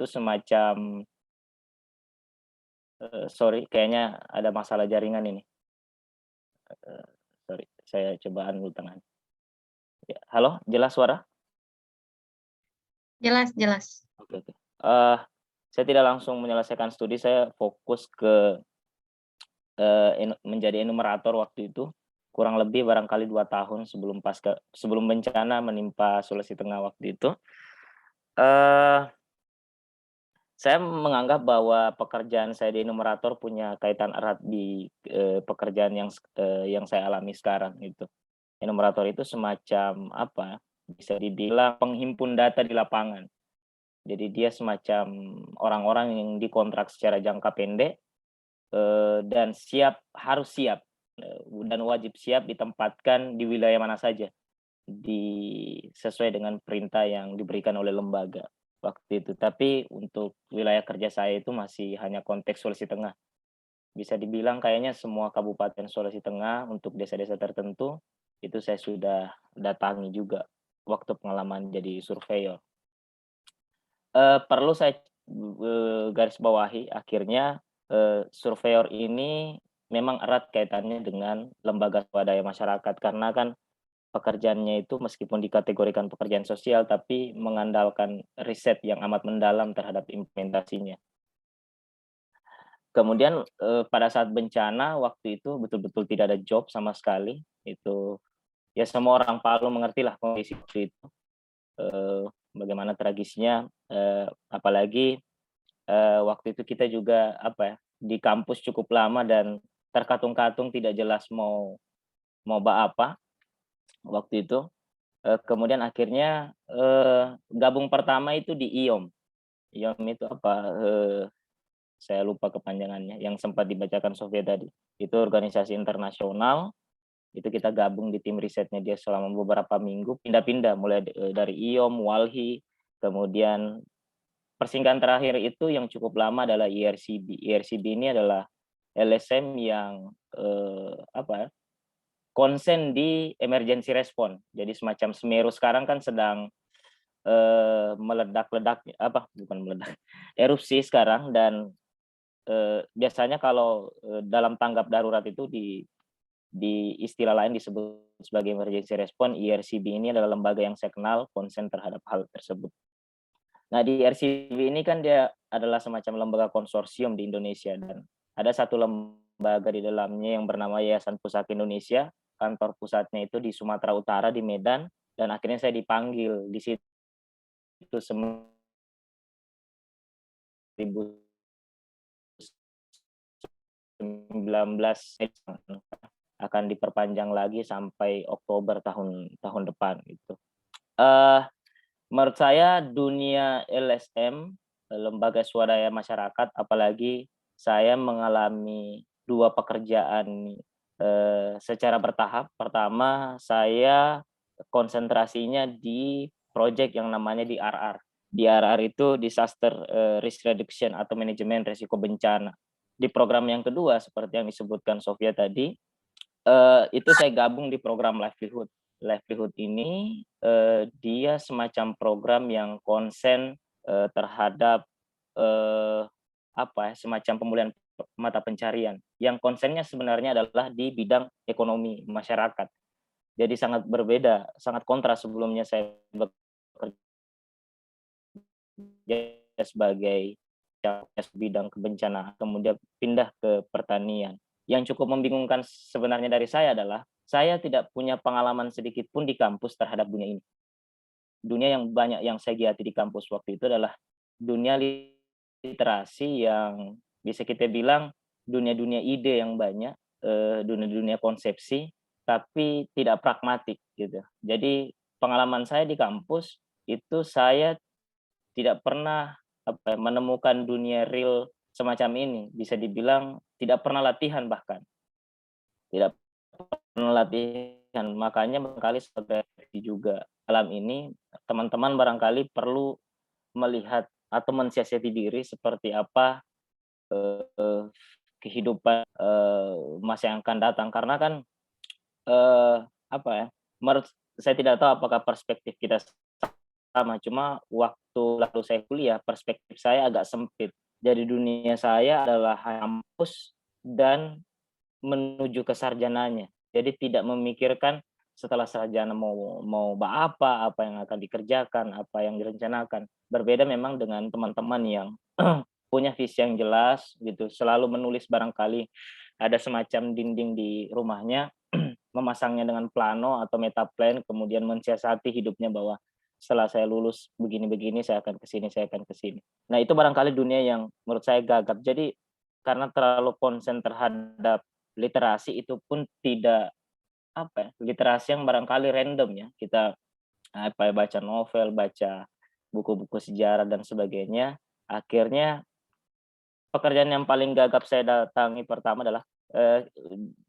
itu semacam sorry kayaknya ada masalah jaringan ini, sorry saya coba unmute tangan. Ya, halo jelas suara? Jelas jelas. Oke oke. Saya tidak langsung menyelesaikan studi, saya fokus ke, menjadi enumerator waktu itu, kurang lebih barangkali 2 tahun sebelum bencana menimpa Sulawesi Tengah waktu itu. Eee, saya menganggap bahwa pekerjaan saya di enumerator punya kaitan erat di, pekerjaan yang saya alami sekarang gitu. Enumerator itu semacam apa, bisa dibilang penghimpun data di lapangan. Jadi dia semacam orang-orang yang dikontrak secara jangka pendek, dan harus siap, dan wajib siap ditempatkan di wilayah mana saja, sesuai dengan perintah yang diberikan oleh lembaga waktu itu. Tapi untuk wilayah kerja saya itu masih hanya konteks Sulawesi Tengah. Bisa dibilang kayaknya semua kabupaten Sulawesi Tengah untuk desa-desa tertentu, itu saya sudah datangi juga waktu pengalaman jadi surveyor. Perlu saya, garis bawahi akhirnya, surveyor ini memang erat kaitannya dengan lembaga swadaya masyarakat karena kan pekerjaannya itu meskipun dikategorikan pekerjaan sosial, tapi mengandalkan riset yang amat mendalam terhadap implementasinya. Kemudian, pada saat bencana waktu itu betul-betul tidak ada job sama sekali, itu ya semua orang Palu mengertilah kondisi waktu itu, bagaimana tragisnya, apalagi waktu itu kita juga, apa ya, di kampus cukup lama dan terkatung-katung tidak jelas mau mau apa waktu itu. Kemudian akhirnya, gabung pertama itu di IOM. IOM itu apa, saya lupa kepanjangannya, yang sempat dibacakan Sofia tadi. Itu organisasi internasional, itu kita gabung di tim risetnya dia selama beberapa minggu, pindah-pindah mulai dari IOM, Walhi, kemudian persinggahan terakhir itu yang cukup lama adalah IRCB. IRCB ini adalah LSM yang, apa ya, konsen di emergency response. Jadi semacam Semeru sekarang kan sedang, meledak-ledak apa, bukan meledak, erupsi sekarang dan, biasanya kalau, dalam tanggap darurat itu di istilah lain disebut sebagai emergency response, IRCB ini adalah lembaga yang saya kenal konsen terhadap hal tersebut. Nah, di RCB ini kan dia adalah semacam lembaga konsorsium di Indonesia dan ada satu lembaga di dalamnya yang bernama Yayasan Pusaka Indonesia, kantor pusatnya itu di Sumatera Utara di Medan dan akhirnya saya dipanggil di situ 2019 akan diperpanjang lagi sampai Oktober tahun tahun depan gitu. Eh Menurut saya dunia LSM, lembaga swadaya masyarakat, apalagi saya mengalami 2 pekerjaan, secara bertahap. Pertama, saya konsentrasinya di project yang namanya DRR. DRR itu Disaster, Risk Reduction atau manajemen risiko bencana. Di program yang kedua seperti yang disebutkan Sofia tadi, itu saya gabung di program livelihood. Livelihood ini, dia semacam program yang konsen, terhadap, eee, apa ya, semacam pemulihan mata pencarian, yang konsennya sebenarnya adalah di bidang ekonomi masyarakat. Jadi sangat berbeda, sangat kontras sebelumnya saya bekerja sebagai capres bidang kebencanaan, kemudian pindah ke pertanian. Yang cukup membingungkan sebenarnya dari saya adalah, saya tidak punya pengalaman sedikit pun di kampus terhadap dunia ini. Dunia yang banyak yang saya giati di kampus waktu itu adalah dunia literasi yang bisa kita bilang dunia-dunia ide yang banyak, dunia-dunia konsepsi, tapi tidak pragmatik gitu. Jadi pengalaman saya di kampus, itu saya tidak pernah, apa ya, menemukan dunia real semacam ini. Bisa dibilang tidak pernah latihan bahkan, tidak pernah latihan. Makanya barangkali sebagai juga alam ini, teman-teman barangkali perlu melihat atau mensiasati diri seperti apa, eee, kehidupan, masa yang akan datang. Karena kan, apa ya, menurut saya tidak tahu apakah perspektif kita sama, cuma waktu lalu saya kuliah, perspektif saya agak sempit. Jadi dunia saya adalah kampus dan menuju ke sarjananya. Jadi tidak memikirkan setelah sarjana mau mau apa yang akan dikerjakan, apa yang direncanakan. Berbeda memang dengan teman-teman yang punya visi yang jelas gitu, selalu menulis barangkali ada semacam dinding di rumahnya, memasangnya dengan plano atau meta plan, kemudian mensiasati hidupnya bahwa setelah saya lulus begini-begini, saya akan ke sini, saya akan ke sini. Nah, itu barangkali dunia yang menurut saya gagap. Jadi karena terlalu konsen terhadap literasi itu pun tidak apa ya, literasi yang barangkali random ya. Kita apa ya, baca novel, baca buku-buku sejarah dan sebagainya. Akhirnya pekerjaan yang paling gagap saya datangi pertama adalah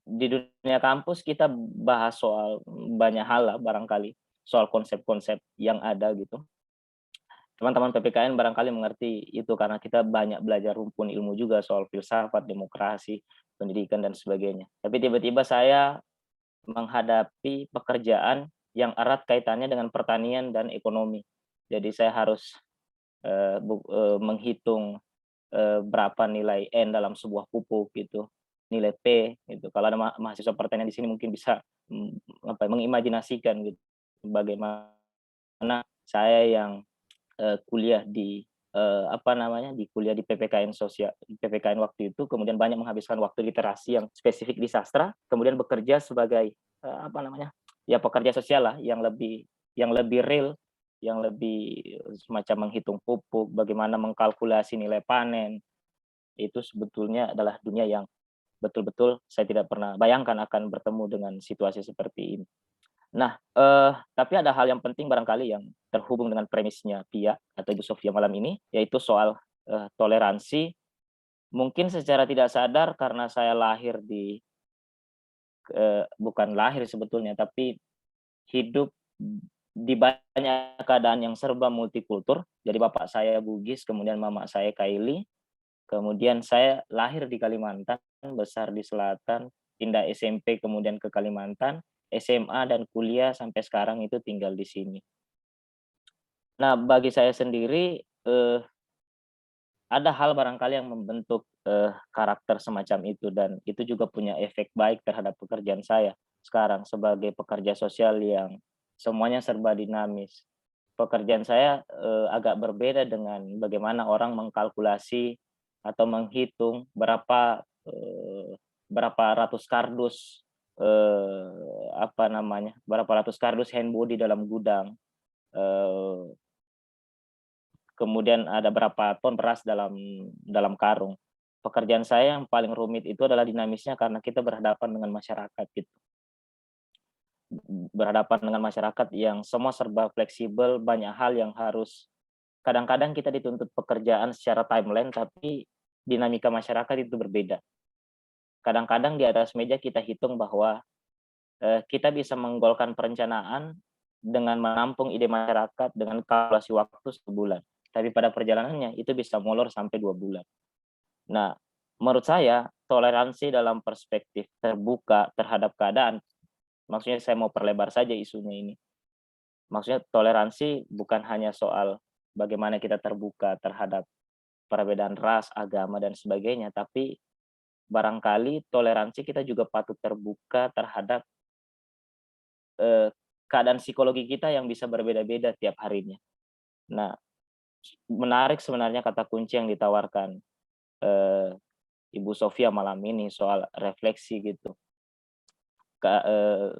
di dunia kampus kita bahas soal banyak hal lah barangkali, soal konsep-konsep yang ada gitu. Teman-teman PPKN barangkali mengerti itu karena kita banyak belajar rumpun ilmu juga soal filsafat, demokrasi, pendidikan dan sebagainya. Tapi tiba-tiba saya menghadapi pekerjaan yang erat kaitannya dengan pertanian dan ekonomi. Jadi saya harus, menghitung, berapa nilai N dalam sebuah pupuk gitu, nilai P gitu. Kalau ada mahasiswa pertanian di sini mungkin bisa, apa, mengimajinasikan gitu, bagaimana saya yang, kuliah di, apa namanya, di kuliah di PPKN PPKN waktu itu, kemudian banyak menghabiskan waktu literasi yang spesifik di sastra, kemudian bekerja sebagai, apa namanya, ya pekerja sosial lah yang lebih real, yang lebih semacam menghitung pupuk, bagaimana mengkalkulasi nilai panen, itu sebetulnya adalah dunia yang betul-betul saya tidak pernah bayangkan akan bertemu dengan situasi seperti ini. Nah, tapi ada hal yang penting barangkali yang terhubung dengan premisnya Pia atau Ibu Sofia malam ini, yaitu soal, toleransi. Mungkin secara tidak sadar karena saya lahir di bukan lahir sebetulnya, tapi hidup di banyak keadaan yang serba multikultur. Jadi bapak saya Bugis, kemudian mama saya Kaili, kemudian saya lahir di Kalimantan, besar di selatan, pindah SMP kemudian ke Kalimantan, SMA dan kuliah sampai sekarang itu tinggal di sini. Nah, bagi saya sendiri, ada hal barangkali yang membentuk, karakter semacam itu dan itu juga punya efek baik terhadap pekerjaan saya sekarang sebagai pekerja sosial yang semuanya serba dinamis. Pekerjaan saya, agak berbeda dengan bagaimana orang mengkalkulasi atau menghitung berapa ratus kardus, apa namanya, berapa ratus kardus handbody dalam gudang, eee kemudian ada berapa ton beras dalam karung. Pekerjaan saya yang paling rumit itu adalah dinamisnya karena kita berhadapan dengan masyarakat gitu. Berhadapan dengan masyarakat yang semua serba fleksibel, banyak hal yang harus kadang-kadang kita dituntut pekerjaan secara timeline, tapi dinamika masyarakat itu berbeda. Kadang-kadang di atas meja kita hitung bahwa, kita bisa menggolkan perencanaan dengan menampung ide masyarakat dengan kalkulasi waktu sebulan. Tapi pada perjalanannya itu bisa molor sampai 2 bulan. Nah, menurut saya toleransi dalam perspektif terbuka terhadap keadaan, maksudnya saya mau perlebar saja isunya ini. Maksudnya toleransi bukan hanya soal bagaimana kita terbuka terhadap perbedaan ras, agama, dan sebagainya, tapi barangkali toleransi kita juga patut terbuka terhadap, eee, keadaan psikologi kita yang bisa berbeda-beda tiap harinya. Nah, menarik sebenarnya kata kunci yang ditawarkan, eee, Ibu Sofia malam ini soal refleksi gitu,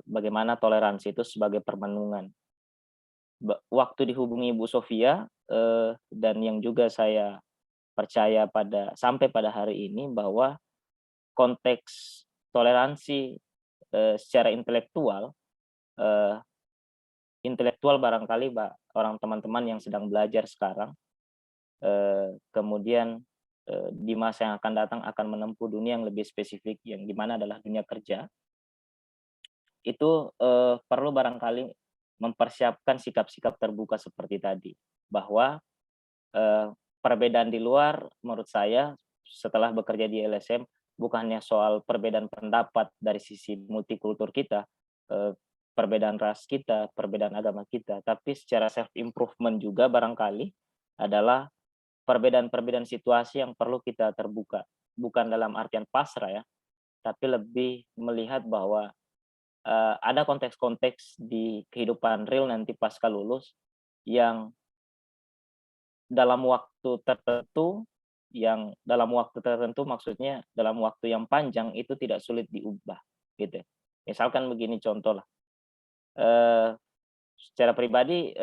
bagaimana toleransi itu sebagai permenungan. Waktu dihubungi Ibu Sofia, dan yang juga saya percaya sampai pada hari ini bahwa konteks toleransi, secara eee, intelektual barangkali orang teman-teman yang sedang belajar sekarang, kemudian, di masa yang akan datang akan menempuh dunia yang lebih spesifik yang di mana adalah dunia kerja, itu, perlu barangkali mempersiapkan sikap-sikap terbuka seperti tadi. Bahwa, perbedaan di luar menurut saya setelah bekerja di LSM bukannya soal perbedaan pendapat dari sisi multikultur kita, perbedaan ras kita, perbedaan agama kita, tapi secara self improvement juga barangkali adalah perbedaan-perbedaan situasi yang perlu kita terbuka. Bukan dalam artian pasrah ya, tapi lebih melihat bahwa ada konteks-konteks di kehidupan real nanti pasca lulus yang dalam waktu tertentu maksudnya dalam waktu yang panjang itu tidak sulit diubah, gitu ya. Misalkan begini contoh lah, secara pribadi,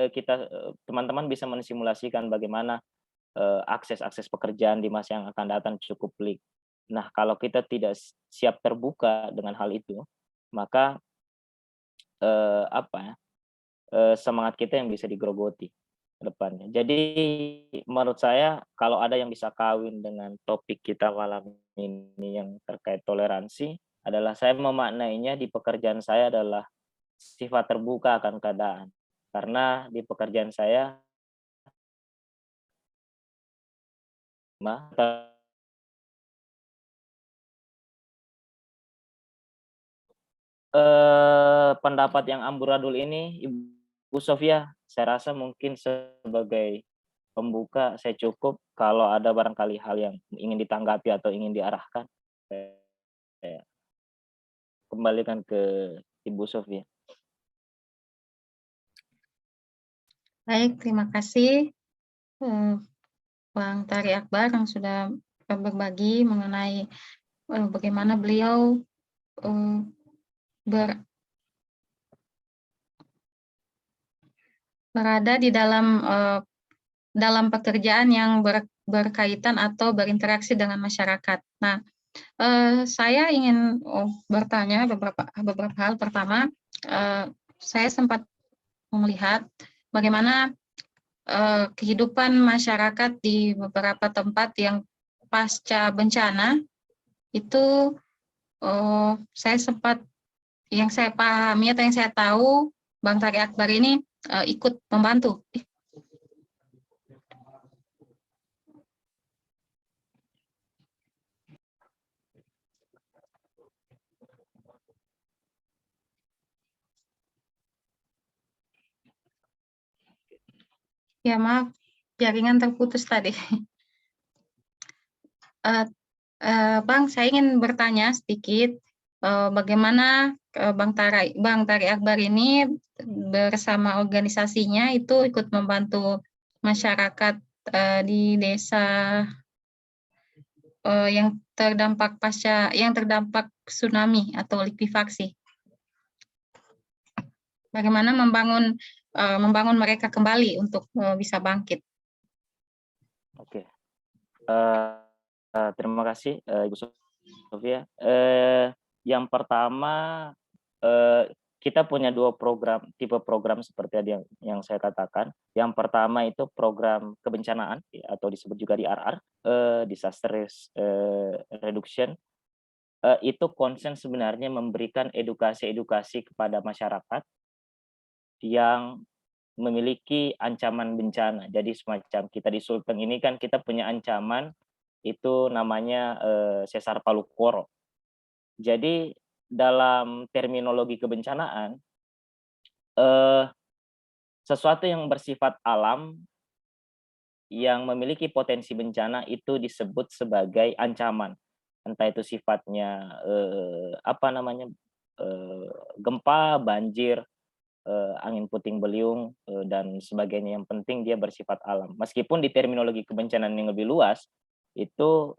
teman-teman bisa mensimulasikan bagaimana, akses-akses pekerjaan di masa yang akan datang cukup pelik. Nah, kalau kita tidak siap terbuka dengan hal itu, maka, apa ya, semangat kita yang bisa digerogoti ke depannya. Jadi menurut saya kalau ada yang bisa kawin dengan topik kita malam ini yang terkait toleransi, adalah saya memaknainya di pekerjaan saya adalah sifat terbuka akan keadaan. Karena di pekerjaan saya pendapat yang amburadul ini Ibu Sofia, saya rasa mungkin sebagai pembuka saya cukup, kalau ada barangkali hal yang ingin ditanggapi atau ingin diarahkan, saya kembalikan ke Ibu Sofia. Baik, terima kasih Bang Tari Akbar yang sudah berbagi mengenai bagaimana beliau berada di dalam pekerjaan yang berkaitan atau berinteraksi dengan masyarakat. Nah, saya ingin bertanya beberapa hal. Pertama, saya sempat melihat bagaimana kehidupan masyarakat di beberapa tempat yang pasca bencana itu, yang saya pahami atau yang saya tahu, Bang Tari Akbar ini ikut membantu. Ya maaf, jaringan terputus tadi. Bang, saya ingin bertanya sedikit, bagaimana Bang Tari Akbar ini bersama organisasinya itu ikut membantu masyarakat di desa yang terdampak tsunami atau likuifaksi. Bagaimana membangun mereka kembali untuk bisa bangkit. Oke. Terima kasih, Ibu Sofia. Yang pertama, kita punya dua tipe program seperti tadi yang saya katakan. Yang pertama itu program kebencanaan atau disebut juga DRR, Disaster Risk Reduction. Itu konsen sebenarnya memberikan edukasi kepada masyarakat yang memiliki ancaman bencana. Jadi semacam kita di Sulteng ini kan kita punya ancaman itu namanya sesar Palu Koro. Jadi dalam terminologi kebencanaan, sesuatu yang bersifat alam yang memiliki potensi bencana itu disebut sebagai ancaman. Entah itu sifatnya gempa, banjir, angin puting beliung, dan sebagainya. Yang penting dia bersifat alam. Meskipun di terminologi kebencanaan yang lebih luas, itu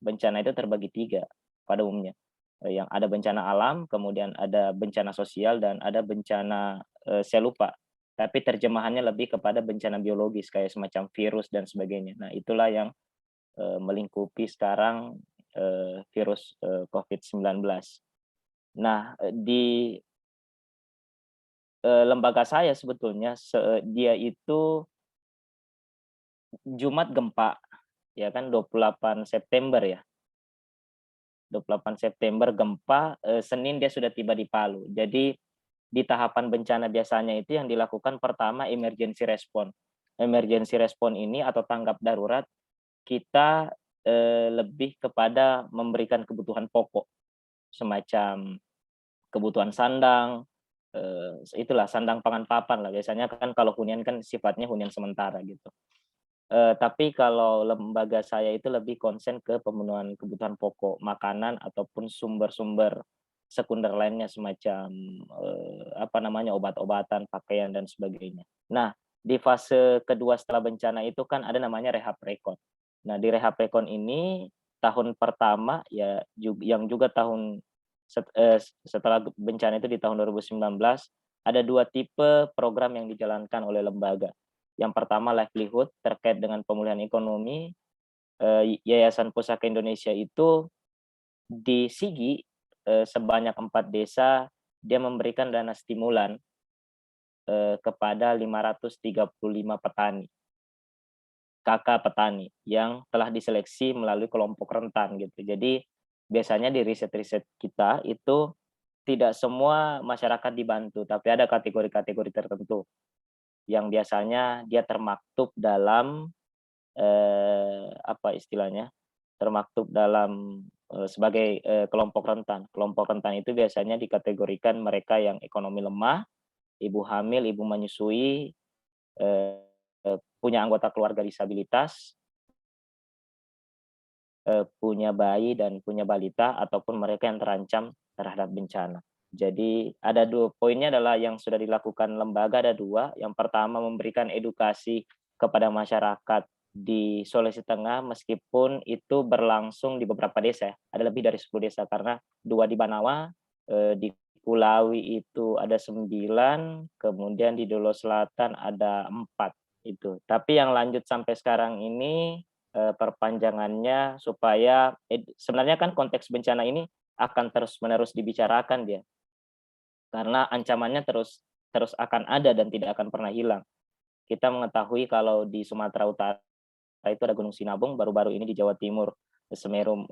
bencana itu terbagi 3 pada umumnya. Yang ada bencana alam, kemudian ada bencana sosial, dan ada bencana, saya lupa. Tapi terjemahannya lebih kepada bencana biologis, kayak semacam virus dan sebagainya. Nah, itulah yang melingkupi sekarang virus COVID-19. Nah, di lembaga saya sebetulnya dia itu Jumat gempa, ya kan 28 September ya. 28 September gempa, Senin dia sudah tiba di Palu. Jadi di tahapan bencana biasanya itu yang dilakukan pertama emergency response. Emergency response ini atau tanggap darurat kita lebih kepada memberikan kebutuhan pokok semacam kebutuhan sandang, itulah sandang pangan papan lah, biasanya kan kalau hunian kan sifatnya hunian sementara gitu. Tapi kalau lembaga saya itu lebih konsen ke pemenuhan kebutuhan pokok, makanan ataupun sumber-sumber sekunder lainnya semacam, apa namanya, obat-obatan, pakaian dan sebagainya. Nah, di fase kedua setelah bencana itu kan ada namanya rehab rekon. Nah, di rehab rekon ini tahun pertama ya yang juga tahun setelah bencana itu di tahun 2019 ada 2 tipe program yang dijalankan oleh lembaga. Yang pertama livelihood terkait dengan pemulihan ekonomi, Yayasan Pusaka Indonesia itu di Sigi, sebanyak 4 desa dia memberikan dana stimulan, kepada 535 petani, kakak petani yang telah diseleksi melalui kelompok rentan gitu. Jadi biasanya di riset-riset kita itu tidak semua masyarakat dibantu, tapi ada kategori-kategori tertentu yang biasanya dia termaktub dalam apa istilahnya, termaktub dalam, sebagai, kelompok rentan. Kelompok rentan itu biasanya dikategorikan mereka yang ekonomi lemah, ibu hamil, ibu menyusui, punya anggota keluarga disabilitas, punya bayi dan punya balita, ataupun mereka yang terancam terhadap bencana. Jadi ada 2 poinnya adalah yang sudah dilakukan lembaga ada 2, yang pertama memberikan edukasi kepada masyarakat di Sulawesi Tengah meskipun itu berlangsung di beberapa desa ya, ada lebih dari 10 desa karena 2 di Banawa, di Kulawi itu ada 9, kemudian di Dolo Selatan ada 4 itu. Tapi yang lanjut sampai sekarang ini, perpanjangannya supaya sebenarnya kan konteks bencana ini akan terus-menerus dibicarakan dia. Karena ancamannya terus terus akan ada dan tidak akan pernah hilang. Kita mengetahui kalau di Sumatera Utara itu ada Gunung Sinabung, baru-baru ini di Jawa Timur Semeru,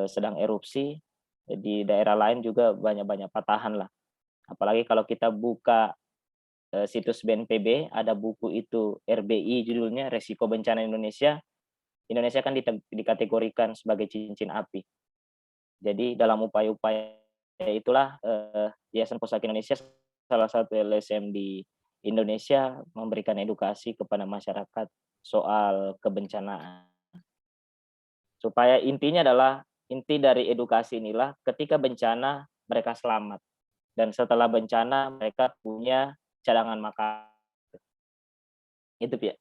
sedang erupsi, di daerah lain juga banyak-banyak patahan lah. Apalagi kalau kita buka, situs BNPB, ada buku itu RBI judulnya Resiko Bencana Indonesia, Indonesia kan dikategorikan sebagai cincin api. Jadi dalam upaya-upaya itulah, Yayasan Pusaka Indonesia salah satu LSM di Indonesia memberikan edukasi kepada masyarakat soal kebencanaan. Supaya intinya adalah, inti dari edukasi inilah ketika bencana mereka selamat, dan setelah bencana mereka punya cadangan makanan. Itu, Pia.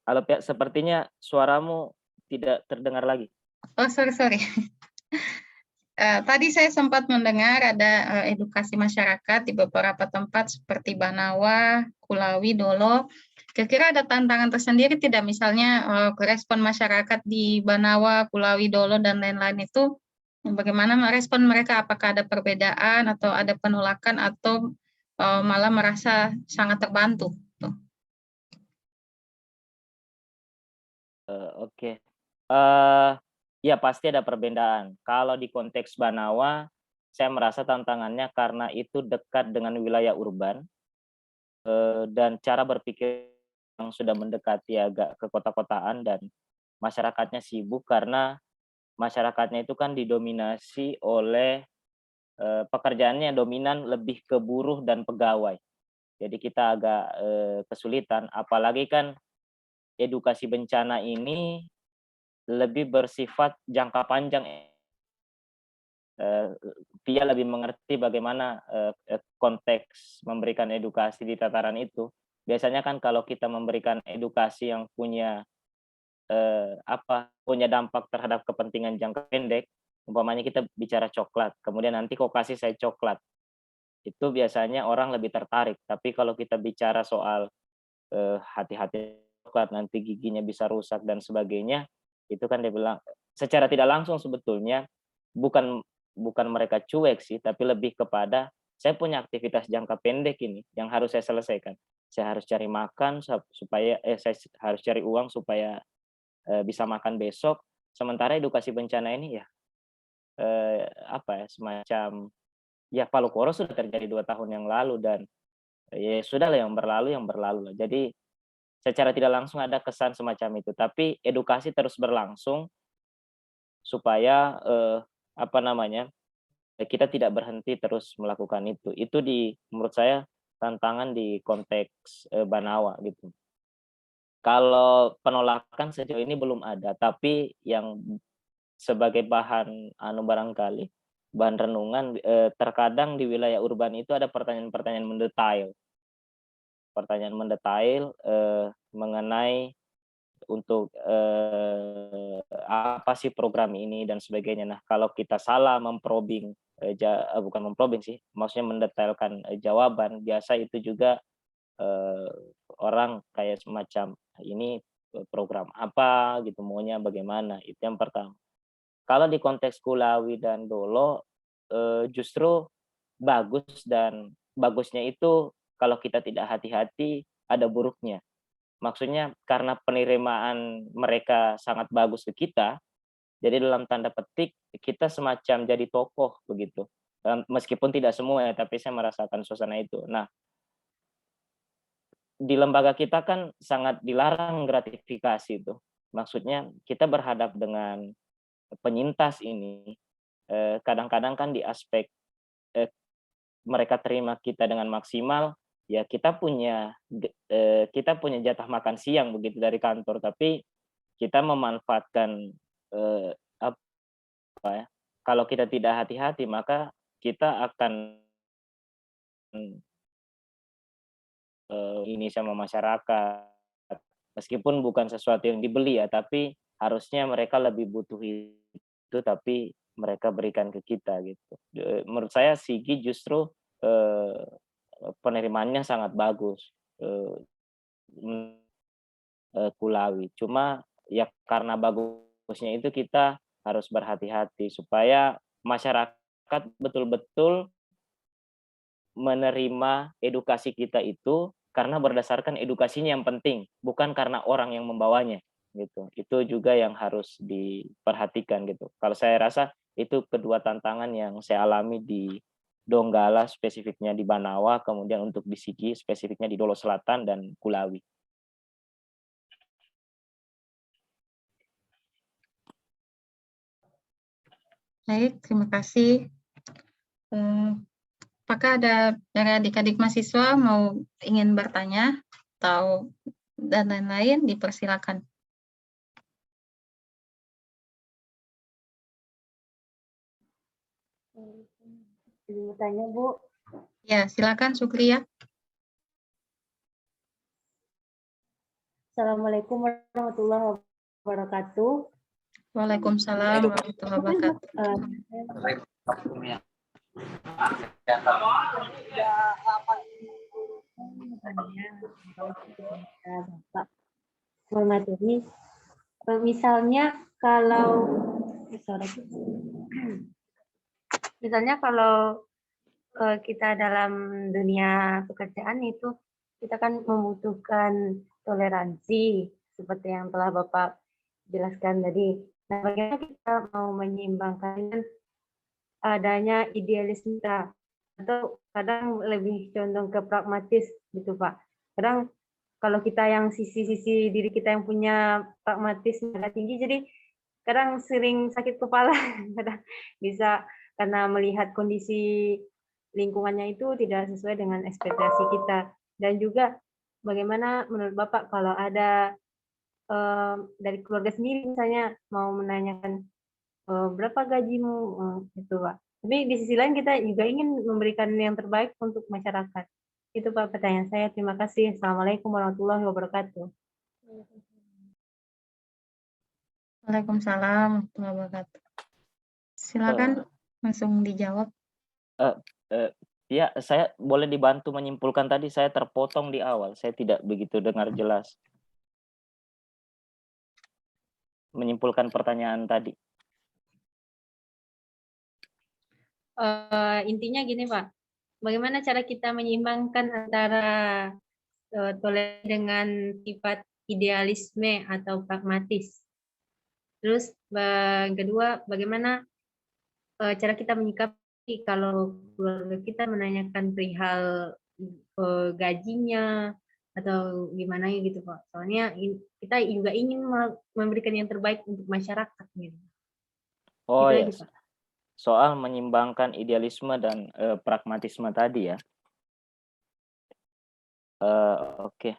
Halo, Pia, sepertinya suaramu tidak terdengar lagi. Oh, sorry. Tadi saya sempat mendengar ada edukasi masyarakat di beberapa tempat seperti Banawa, Kulawi, Dolo. Kira-kira ada tantangan tersendiri tidak, misalnya respon masyarakat di Banawa, Kulawi, Dolo, dan lain-lain itu, bagaimana merespon mereka? Apakah ada perbedaan atau ada penolakan atau malah merasa sangat terbantu? Tuh. Oke. Ya pasti ada perbedaan. Kalau di konteks Banawa, saya merasa tantangannya karena itu dekat dengan wilayah urban, dan cara berpikir yang sudah mendekati agak ke kota-kotaan dan masyarakatnya sibuk karena masyarakatnya itu kan didominasi oleh, pekerjaannya dominan lebih ke buruh dan pegawai. Jadi kita agak, kesulitan apalagi kan edukasi bencana ini lebih bersifat jangka panjang, eee, dia lebih mengerti bagaimana, konteks memberikan edukasi di tataran itu. Biasanya kan kalau kita memberikan edukasi yang punya, punya dampak terhadap kepentingan jangka pendek, umpamanya kita bicara coklat, kemudian nanti kok kasih saya coklat, itu biasanya orang lebih tertarik. Tapi kalau kita bicara soal, hati-hati coklat, nanti giginya bisa rusak dan sebagainya, itu kan dia bilang secara tidak langsung sebetulnya bukan bukan mereka cuek sih, tapi lebih kepada saya punya aktivitas jangka pendek ini yang harus saya selesaikan. Saya harus cari makan supaya saya harus cari uang supaya, bisa makan besok. Sementara edukasi bencana ini ya, semacam ya palu koro sudah terjadi 2 tahun yang lalu dan ya sudah lah, yang berlalu lah. Jadi secara tidak langsung ada kesan semacam itu, tapi edukasi terus berlangsung supaya, apa namanya, kita tidak berhenti terus melakukan itu. Itu menurut saya tantangan di konteks, Banawa gitu. Kalau penolakan sejauh ini belum ada, tapi yang sebagai bahan barangkali, bahan renungan, terkadang di wilayah urban itu ada pertanyaan-pertanyaan mendetail, mengenai untuk, apa sih program ini dan sebagainya. Nah, kalau kita salah bukan memprobing sih, maksudnya mendetailkan, jawaban, biasa itu juga, eee, orang kayak semacam, "Ini, program apa gitu, maunya bagaimana?" Itu yang pertama. Kalau di konteks Kulawi dan Dolo, justru bagusnya itu kalau kita tidak hati-hati, ada buruknya. Maksudnya karena penerimaan mereka sangat bagus ke kita, jadi dalam tanda petik kita semacam jadi tokoh begitu. Meskipun tidak semua ya, tapi saya merasakan suasana itu. Nah, di lembaga kita kan sangat dilarang gratifikasi itu. Maksudnya kita berhadap dengan penyintas ini, kadang-kadang kan di aspek, eee, mereka terima kita dengan maksimal, ya kita punya jatah makan siang begitu dari kantor, tapi kita memanfaatkan, eee, apa ya, kalau kita tidak hati-hati maka kita akan, ini sama masyarakat. Meskipun bukan sesuatu yang dibeli ya, tapi harusnya mereka lebih butuh itu, tapi mereka berikan ke kita gitu. Menurut saya Sigi justru, eee, penerimaannya sangat bagus, eee, mmm, Kulawi. Cuma ya karena bagusnya itu kita harus berhati-hati supaya masyarakat betul-betul menerima edukasi kita itu karena berdasarkan edukasinya yang penting, bukan karena orang yang membawanya, gitu. Itu juga yang harus diperhatikan gitu. Kalau saya rasa itu kedua tantangan yang saya alami di Donggala, spesifiknya di Banawa, kemudian untuk di Sigi, spesifiknya di Dolo Selatan dan Kulawi. Baik, terima kasih. Apakah ada dari adik-adik mahasiswa ingin bertanya atau dan lain-lain, dipersilakan. Izin bertanya, Bu. Ya, silakan Sukriya. Assalamualaikum warahmatullahi wabarakatuh. Waalaikumsalam warahmatullahi wabarakatuh. Bapak materi, misalnya kalau kita dalam dunia pekerjaan itu kita kan membutuhkan toleransi seperti yang telah Bapak jelaskan tadi. Nah, bagaimana kita mau menyeimbangkan adanya idealisme kita, atau kadang lebih condong ke pragmatis gitu Pak. Kadang kalau kita yang sisi-sisi diri kita yang punya pragmatis agak tinggi, jadi kadang sering sakit kepala, kadang bisa karena melihat kondisi lingkungannya itu tidak sesuai dengan ekspektasi kita. Dan juga bagaimana menurut Bapak kalau ada dari keluarga sendiri misalnya mau menanyakan berapa gajimu, gitu Pak. Tapi di sisi lain kita juga ingin memberikan yang terbaik untuk masyarakat. Itu Pak pertanyaan saya. Terima kasih. Assalamualaikum warahmatullahi wabarakatuh. Waalaikumsalam warahmatullahi wabarakatuh. Silakan langsung dijawab. Ya, saya boleh dibantu menyimpulkan tadi, saya terpotong di awal, saya tidak begitu dengar jelas. Menyimpulkan pertanyaan tadi. Intinya gini Pak, bagaimana cara kita menyeimbangkan antara toleransi dengan sifat idealisme atau pragmatis. Terus kedua, bagaimana cara kita menyikapi kalau keluarga kita menanyakan perihal gajinya atau gimana gitu Pak. Soalnya kita juga ingin memberikan yang terbaik untuk masyarakat gitu. Oh Itu ya, aja Pak. soal menyimbangkan idealisme dan pragmatisme tadi ya. Oke.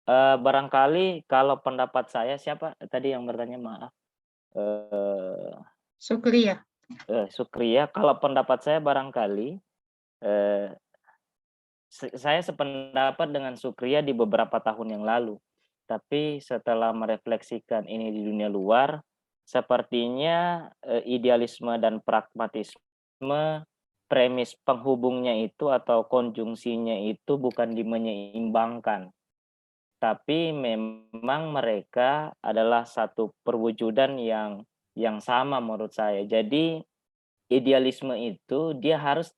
Barangkali kalau pendapat saya, siapa tadi yang bertanya, maaf? Sukri ya. Sukriya, kalau pendapat saya barangkali eh, saya sependapat dengan Sukriya di beberapa tahun yang lalu. Tapi setelah merefleksikan ini di dunia luar, sepertinya idealisme dan pragmatisme premis penghubungnya itu atau konjungsinya itu bukan menyeimbangkan, tapi memang mereka adalah satu perwujudan yang sama menurut saya. Jadi idealisme itu dia harus,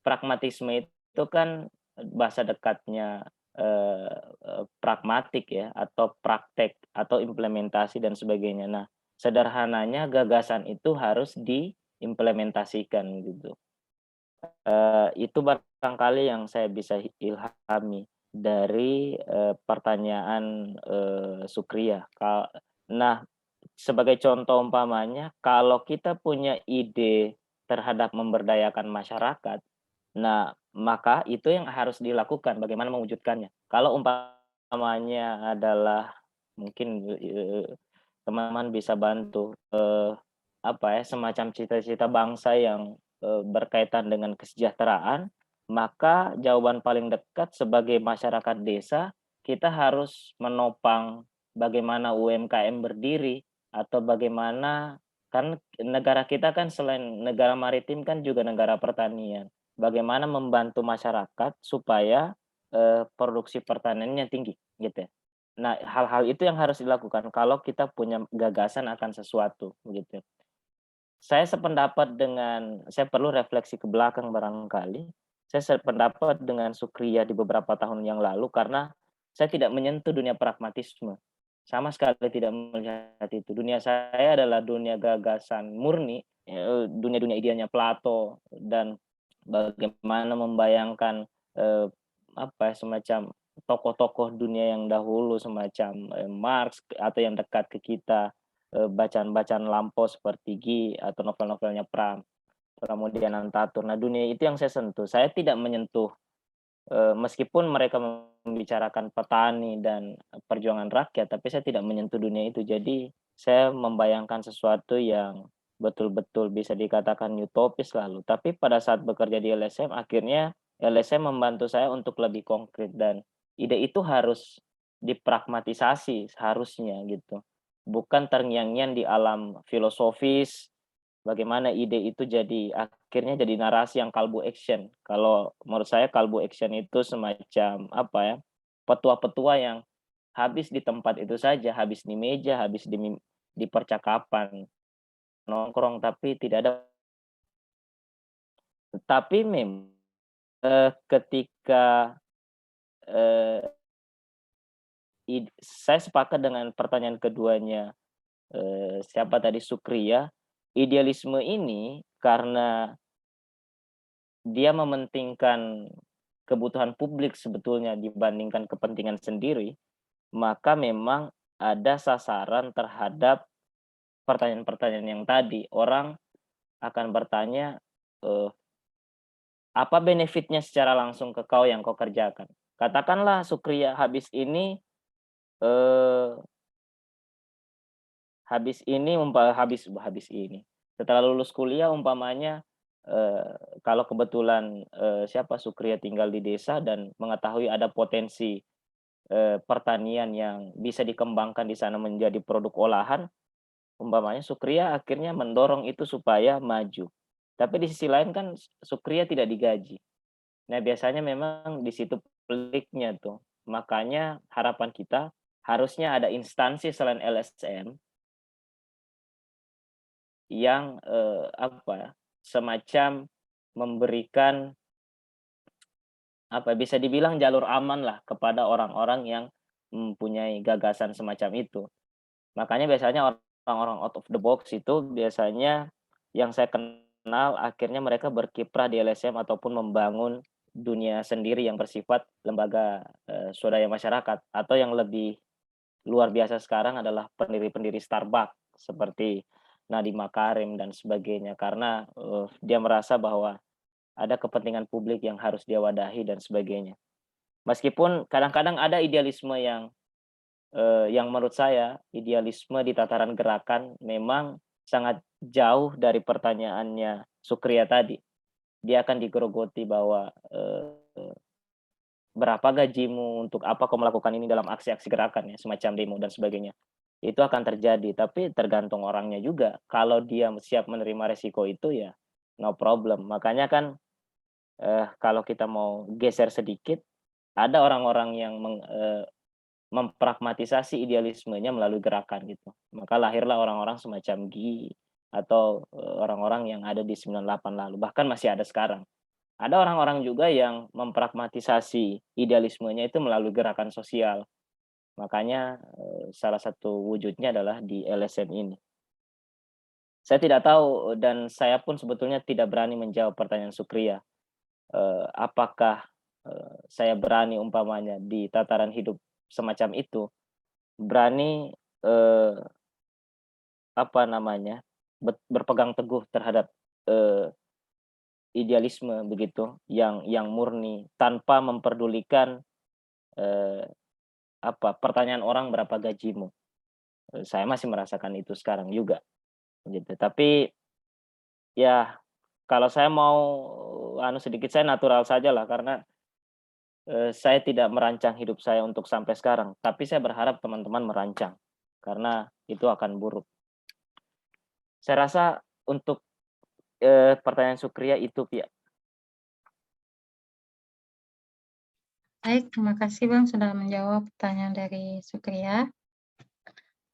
pragmatisme itu kan bahasa dekatnya eee eee, pragmatik ya, atau praktek, atau implementasi dan sebagainya. Nah, sederhananya gagasan itu harus diimplementasikan gitu. Itu barangkali yang saya bisa ilhami dari pertanyaan Sukriya. Nah, sebagai contoh umpamanya, kalau kita punya ide terhadap memberdayakan masyarakat, nah, maka itu yang harus dilakukan, bagaimana mewujudkannya. Kalau umpamanya adalah mungkin, teman-teman bisa bantu, apa ya, semacam cita-cita bangsa yang, berkaitan dengan kesejahteraan, maka jawaban paling dekat sebagai masyarakat desa, kita harus menopang bagaimana UMKM berdiri, atau bagaimana, kan negara kita kan selain negara maritim kan juga negara pertanian. Bagaimana membantu masyarakat supaya, produksi pertaniannya tinggi, gitu ya. Nah, hal-hal itu yang harus dilakukan kalau kita punya gagasan akan sesuatu, begitu. Saya perlu refleksi ke belakang barangkali. Saya sependapat dengan Sukriya di beberapa tahun yang lalu karena saya tidak menyentuh dunia pragmatisme. Sama sekali tidak melihat itu. Dunia saya adalah dunia gagasan murni, dunia-dunia idealnya Plato dan bagaimana membayangkan, eee, apa ya, semacam tokoh-tokoh dunia yang dahulu semacam, Marx atau yang dekat ke kita, bacaan-bacaan lampau seperti atau novel-novelnya Pram, Pramudian Antatur. Nah, dunia itu yang saya sentuh. Saya tidak menyentuh, meskipun mereka membicarakan petani dan perjuangan rakyat, tapi saya tidak menyentuh dunia itu. Jadi, saya membayangkan sesuatu yang betul-betul bisa dikatakan utopis lalu. Tapi pada saat bekerja di LSM, akhirnya LSM membantu saya untuk lebih konkret dan ide itu harus dipragmatisasi seharusnya gitu. Bukan terngiang-ngiang di alam filosofis, bagaimana ide itu akhirnya jadi narasi yang call to action. Kalau menurut saya call to action itu semacam apa ya, petua-petua yang habis di tempat itu saja, habis di meja, habis di percakapan, nongkrong, tapi tidak ada. Tapi ketika, eee, saya sepakat dengan pertanyaan keduanya, siapa tadi, Sukriya, idealisme ini karena dia mementingkan kebutuhan publik sebetulnya dibandingkan kepentingan sendiri, maka memang ada sasaran terhadap pertanyaan-pertanyaan yang tadi. Orang akan bertanya, eee, "Apa benefitnya secara langsung ke kau yang kau kerjakan?" Katakanlah Sukriya eee, habis ini, setelah lulus kuliah umpamanya, kalau kebetulan, siapa, Sukriya tinggal di desa dan mengetahui ada potensi pertanian yang bisa dikembangkan di sana menjadi produk olahan, umpamanya Sukriya akhirnya mendorong itu supaya maju. Tapi di sisi lain kan Sukriya tidak digaji. Nah, biasanya memang di situ peliknya tuh. Makanya harapan kita harusnya ada instansi selain LSM yang, apa ya, semacam memberikan, apa, bisa dibilang jalur aman lah kepada orang-orang yang mempunyai gagasan semacam itu. Makanya biasanya orang-orang out of the box itu biasanya yang saya kenal akhirnya mereka berkiprah di LSM ataupun membangun dunia sendiri yang bersifat lembaga swadaya masyarakat, atau yang lebih luar biasa sekarang adalah pendiri-pendiri Starbucks seperti Nadiem Makarim dan sebagainya, karena dia merasa bahwa ada kepentingan publik yang harus dia wadahi dan sebagainya. Meskipun kadang-kadang ada idealisme yang menurut saya idealisme di tataran gerakan memang sangat jauh dari pertanyaannya Sukriya tadi. Dia akan digerogoti bahwa, "Berapa gajimu? Untuk apa kau melakukan ini dalam aksi-aksi gerakan?" Ya, semacam demo dan sebagainya. Itu akan terjadi, tapi tergantung orangnya juga. Kalau dia siap menerima resiko itu, ya no problem. Makanya kan, kalau kita mau geser sedikit, ada orang-orang yang mempragmatisasi idealismenya melalui gerakan gitu. Maka lahirlah orang-orang semacam GI atau, orang-orang yang ada di 98 lalu, bahkan masih ada sekarang. Ada orang-orang juga yang mempragmatisasi idealismenya itu melalui gerakan sosial. Makanya, salah satu wujudnya adalah di LSM ini. Saya tidak tahu dan saya pun sebetulnya tidak berani menjawab pertanyaan Sukriya, apakah, saya berani umpamanya di tataran hidup semacam itu, berani, eee, apa namanya, berpegang teguh terhadap, eee, idealisme begitu, yang murni tanpa memperdulikan, eee, pertanyaan orang, "Berapa gajimu?" Saya masih merasakan itu sekarang juga, gitu. Tapi, ya kalau saya mau sedikit, saya natural saja lah karena, saya tidak merancang hidup saya untuk sampai sekarang, tapi saya berharap teman-teman merancang, karena itu akan buruk. Saya rasa untuk, pertanyaan Sukriya itu, Pia. Baik, terima kasih Bang sudah menjawab pertanyaan dari Sukriya.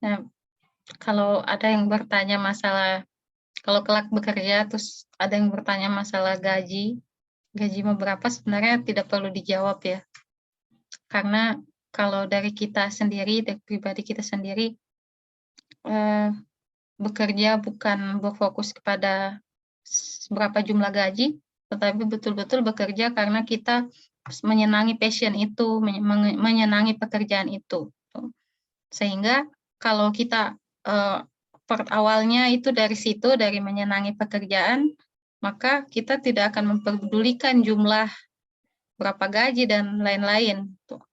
Nah, kalau ada yang bertanya masalah kalau kelak bekerja terus ada yang bertanya masalah gaji mau berapa sebenarnya tidak perlu dijawab ya. Karena kalau dari kita sendiri, dari pribadi kita sendiri, eee, bekerja bukan berfokus kepada berapa jumlah gaji, tetapi betul-betul bekerja karena kita menyenangi passion itu, menyenangi pekerjaan itu, gitu. Sehingga kalau kita, awalnya itu dari situ, dari menyenangi pekerjaan, maka kita tidak akan memperdulikan jumlah berapa gaji dan lain-lain, tuh.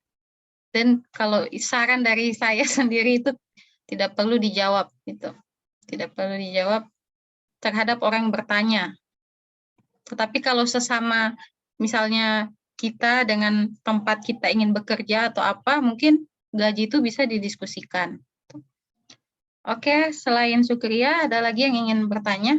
Dan kalau saran dari saya sendiri itu tidak perlu dijawab, gitu. Tidak perlu dijawab terhadap orang yang bertanya. Tetapi kalau sesama misalnya kita dengan tempat kita ingin bekerja atau apa, mungkin gaji itu bisa didiskusikan. Oke, selain Sukriya, ada lagi yang ingin bertanya?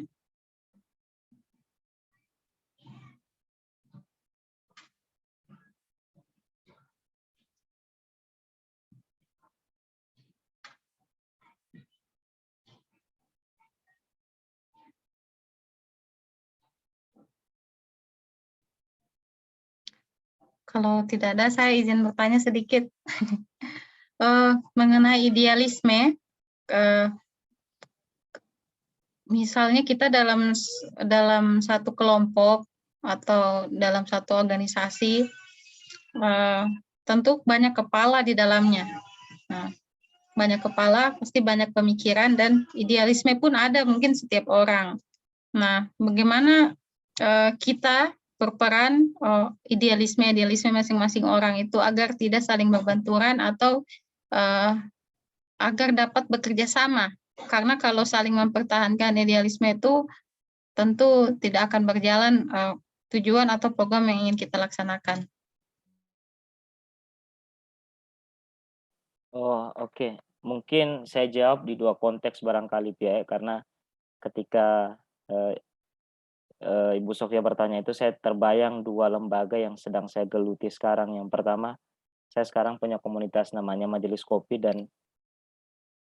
Kalau tidak ada, saya izin bertanya sedikit. Mengenai idealisme, misalnya kita dalam satu kelompok atau dalam satu organisasi, tentu banyak kepala di dalamnya. Nah, banyak kepala, pasti banyak pemikiran dan idealisme pun ada mungkin setiap orang. Nah, bagaimana kita berperan idealisme masing-masing orang itu agar tidak saling berbenturan atau agar dapat bekerja sama. Karena kalau saling mempertahankan idealisme itu tentu tidak akan berjalan tujuan atau program yang ingin kita laksanakan. Oh, oke. Mungkin saya jawab di 2 konteks barangkali, Pia, ya, karena ketika, eee Ibu Sofia bertanya itu saya terbayang 2 lembaga yang sedang saya geluti sekarang. Yang pertama, saya sekarang punya komunitas namanya Majelis Kopi dan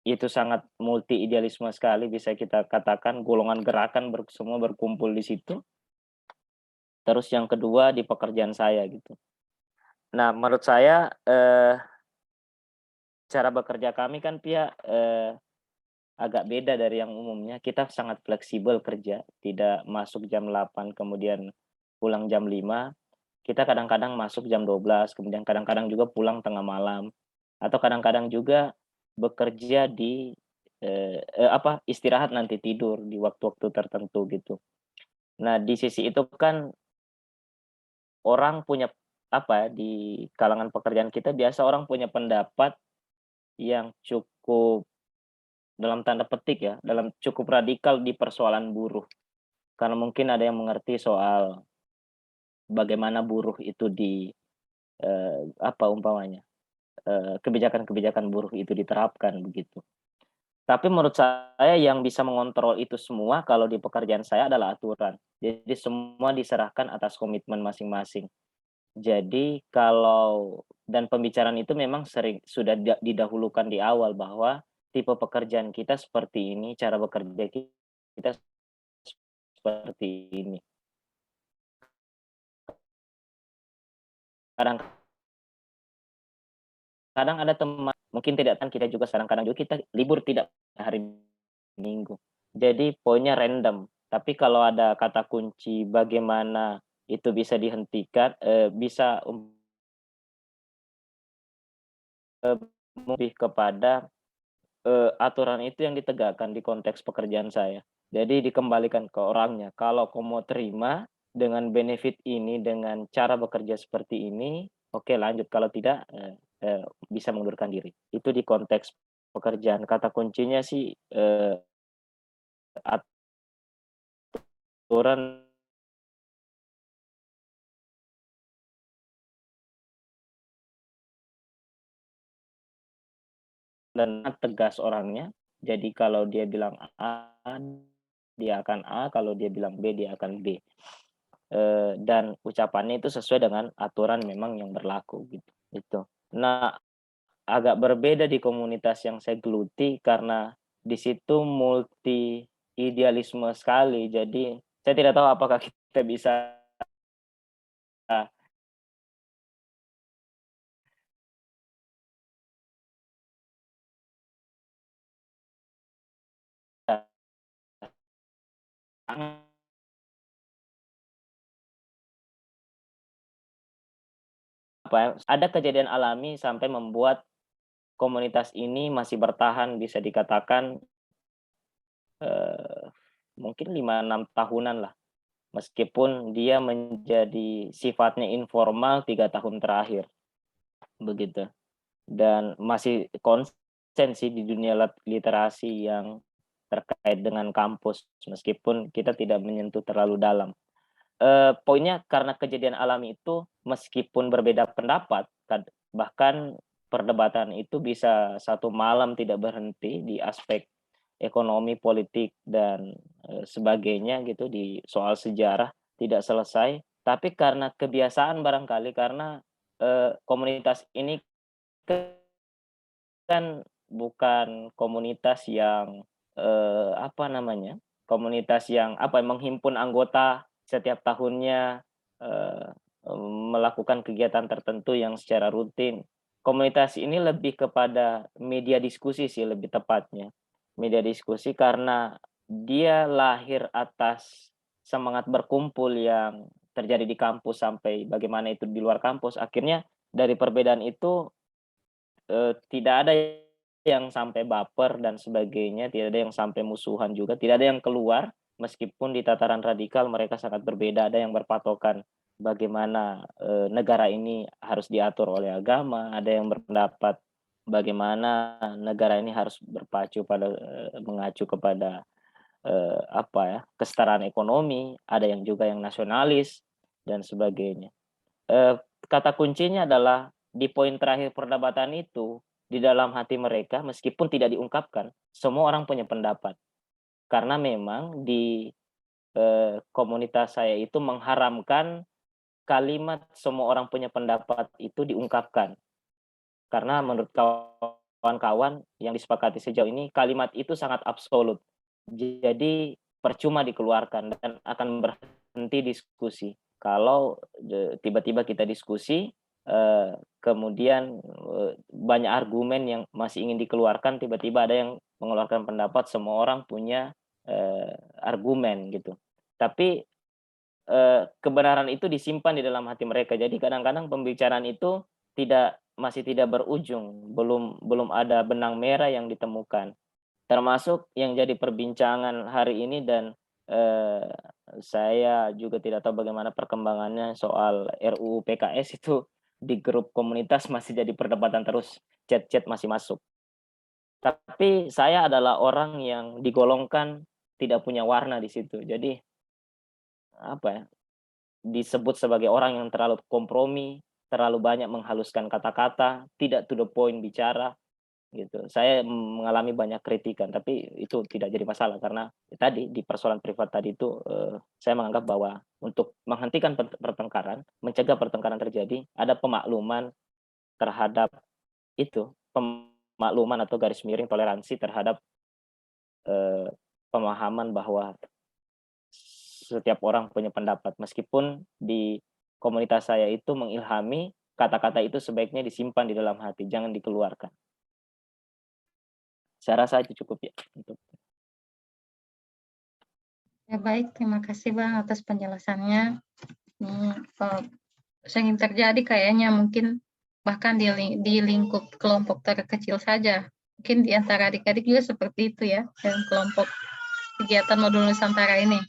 itu sangat multi idealisme sekali, bisa kita katakan golongan gerakan semua berkumpul di situ. Terus yang kedua di pekerjaan saya gitu. Nah, menurut saya, cara bekerja kami kan, Pia, agak beda dari yang umumnya. Kita sangat fleksibel kerja, tidak masuk jam 8 kemudian pulang jam 5. kita kadang-kadang masuk jam 12, kemudian kadang-kadang juga pulang tengah malam, atau kadang-kadang juga bekerja di, istirahat nanti tidur di waktu-waktu tertentu gitu. Nah, di sisi itu kan orang punya apa ya, di kalangan pekerjaan kita biasa orang punya pendapat yang cukup dalam tanda petik ya, dalam cukup radikal di persoalan buruh. Karena mungkin ada yang mengerti soal bagaimana buruh itu umpamanya, kebijakan-kebijakan buruh itu diterapkan begitu. Tapi menurut saya yang bisa mengontrol itu semua kalau di pekerjaan saya adalah aturan. Jadi semua diserahkan atas komitmen masing-masing. Jadi kalau dan pembicaraan itu memang sering sudah didahulukan di awal bahwa tipe pekerjaan kita seperti ini, cara bekerja kita seperti ini. Kadang-kadang ada teman mungkin tidak kan kita juga kadang-kadang juga kita libur tidak hari Minggu. Jadi poinnya random, tapi kalau ada kata kunci bagaimana itu bisa dihentikan, bisa lebih kepada aturan itu yang ditegakkan di konteks pekerjaan saya. Jadi dikembalikan ke orangnya, kalau kau mau terima dengan benefit ini, dengan cara bekerja seperti ini, oke lanjut, kalau tidak, bisa mengundurkan diri. Itu di konteks pekerjaan. Kata kuncinya sih, aturan dan tegas orangnya. Jadi kalau dia bilang A, dia akan A, kalau dia bilang B, dia akan B. Dan ucapannya itu sesuai dengan aturan memang yang berlaku gitu, itu. Nah, agak berbeda di komunitas yang saya geluti karena di situ multi idealisme sekali. Jadi saya tidak tahu apakah kita bisa apa ya, ada kejadian alami sampai membuat komunitas ini masih bertahan bisa dikatakan, eee, mungkin 5 6 tahunan lah, meskipun dia menjadi sifatnya informal 3 tahun terakhir, begitu. Dan masih konsen sih di dunia literasi yang terkait dengan kampus, meskipun kita tidak menyentuh terlalu dalam. Poinnya karena kejadian alami itu meskipun berbeda pendapat, bahkan perdebatan itu bisa satu malam tidak berhenti di aspek ekonomi, politik, dan, sebagainya gitu, di soal sejarah tidak selesai. Tapi karena kebiasaan barangkali, karena, komunitas ini kan bukan komunitas yang, komunitas yang menghimpun anggota setiap tahunnya, eee, melakukan kegiatan tertentu yang secara rutin. Komunitas ini lebih kepada media diskusi sih lebih tepatnya. Media diskusi karena dia lahir atas semangat berkumpul yang terjadi di kampus sampai bagaimana itu di luar kampus. Akhirnya dari perbedaan itu tidak ada yang sampai baper dan sebagainya, tidak ada yang sampai musuhan juga, tidak ada yang keluar, meskipun di tataran radikal mereka sangat berbeda. Ada yang berpatokan bagaimana, negara ini harus diatur oleh agama, ada yang berpendapat bagaimana negara ini harus mengacu kepada, kesetaraan ekonomi, ada yang juga yang nasionalis dan sebagainya. Kata kuncinya adalah di poin terakhir perdebatan itu, di dalam hati mereka meskipun tidak diungkapkan, semua orang punya pendapat. Karena memang di, komunitas saya itu mengharamkan kalimat semua orang punya pendapat itu diungkapkan. Karena menurut kawan-kawan yang disepakati sejauh ini, kalimat itu sangat absolut. Jadi percuma dikeluarkan dan akan berhenti diskusi. Kalau tiba-tiba kita diskusi, kemudian, banyak argumen yang masih ingin dikeluarkan, tiba-tiba ada yang mengeluarkan pendapat, semua orang punya, argumen gitu. Tapi kebenaran itu disimpan di dalam hati mereka. Jadi kadang-kadang pembicaraan itu masih tidak berujung, belum ada benang merah yang ditemukan. Termasuk yang jadi perbincangan hari ini dan saya juga tidak tahu bagaimana perkembangannya soal RUU PKS itu di grup komunitas masih jadi perdebatan terus, chat-chat masih masuk. Tapi saya adalah orang yang digolongkan tidak punya warna di situ. Jadi apa ya, disebut sebagai orang yang terlalu kompromi, terlalu banyak menghaluskan kata-kata, tidak to the point bicara, gitu. Saya mengalami banyak kritikan, tapi itu tidak jadi masalah karena tadi di persoalan privat tadi itu, saya menganggap bahwa untuk menghentikan pertengkaran, mencegah pertengkaran terjadi, ada pemakluman terhadap itu, pemakluman atau garis miring toleransi terhadap, eee, pemahaman bahwa setiap orang punya pendapat. Meskipun di komunitas saya itu mengilhami, kata-kata itu sebaiknya disimpan di dalam hati, jangan dikeluarkan. Saya rasa itu cukup ya untuk Ya baik, terima kasih Bang atas penjelasannya. Sering terjadi kayaknya mungkin bahkan di lingkup kelompok terkecil saja. Mungkin di antara adik-adik juga seperti itu ya, dalam kelompok kegiatan modul Nusantara ini.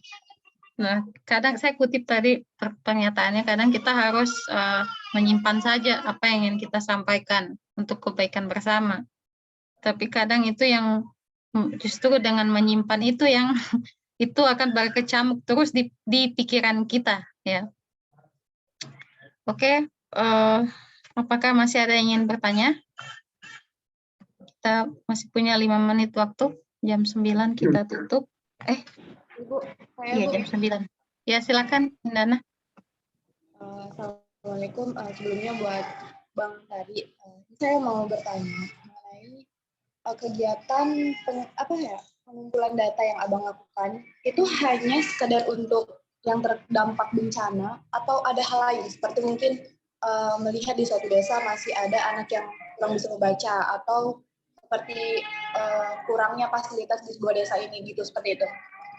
Nah, kadang saya kutip tadi pernyataannya, kadang kita harus menyimpan saja apa yang ingin kita sampaikan untuk kebaikan bersama. Tapi kadang itu yang justru dengan menyimpan itu yang itu akan berkecamuk terus di pikiran kita ya. Oke, apakah masih ada yang ingin bertanya? Kita masih punya 5 menit waktu, jam 9 kita tutup. Ibu, saya Iya, jam 9. Ya, silakan, Indana. Assalamualaikum. Sebelumnya buat Bang tadi, saya mau bertanya mengenai kegiatan pengumpulan data yang Abang lakukan, itu hanya sekedar untuk yang terdampak bencana atau ada hal lain seperti mungkin melihat di suatu desa masih ada anak yang kurang bisa membaca atau seperti kurangnya fasilitas di sebuah desa ini gitu, seperti itu,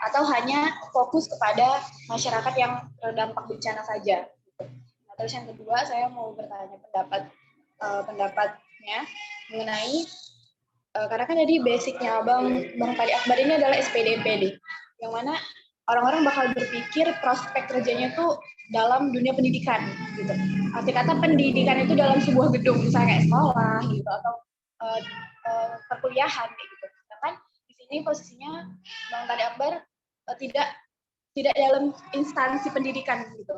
atau hanya fokus kepada masyarakat yang terdampak bencana saja. Nah, terus yang kedua saya mau bertanya pendapatnya mengenai karena kan tadi basicnya Bang Tadi Akbar ini adalah SPDP nih, yang mana orang-orang bakal berpikir prospek kerjanya itu dalam dunia pendidikan gitu. Arti kata pendidikan itu dalam sebuah gedung, misalnya kayak sekolah gitu atau perkuliahan kayak gitu. Sedangkan di sini posisinya Bang Tadi Akbar tidak dalam instansi pendidikan gitu.